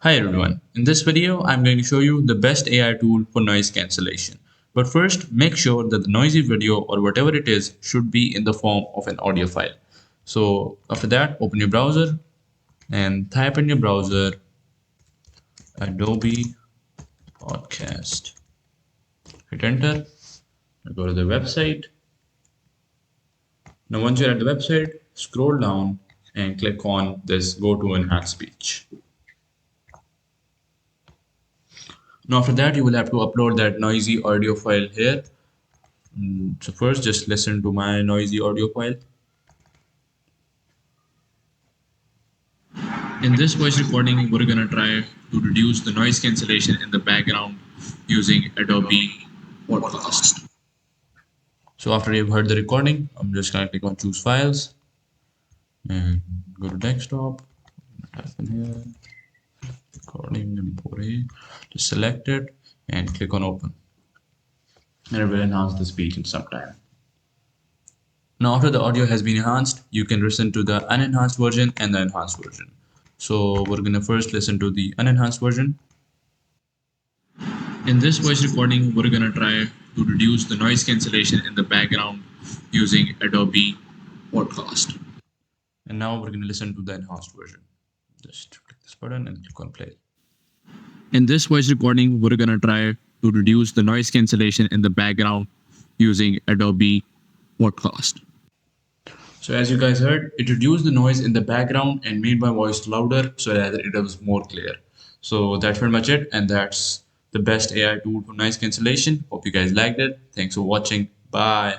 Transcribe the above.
Hi everyone, in this video I'm going to show you the best AI tool for noise cancellation. But first make sure that the noisy video or whatever it is should be in the form of an audio file. So after that open your browser and type in your browser Adobe Podcast. Hit enter, go to the website. Now once you're at the website, scroll down and click on this go to enhance speech. Now after that you will have to upload that noisy audio file here. So first just listen to my noisy audio file. In this voice recording, we're gonna try to reduce the noise cancellation in the background using Adobe Podcast. So after you've heard the recording, I'm just gonna click on choose files and go to desktop, type in here, recording import A, just select it and click on open. And it will enhance the speech in some time. Now, after the audio has been enhanced, you can listen to the unenhanced version and the enhanced version. So we're gonna first listen to the unenhanced version. In this voice recording, we're gonna try to reduce the noise cancellation in the background using Adobe Podcast. And now we're gonna listen to the enhanced version. Just click this button and click on play. In this voice recording, we're gonna try to reduce the noise cancellation in the background using Adobe Podcast. So as you guys heard, it reduced the noise in the background and made my voice louder so that it was more clear. So that's pretty much it, and that's the best AI tool for noise cancellation. Hope you guys liked it. Thanks for watching. Bye.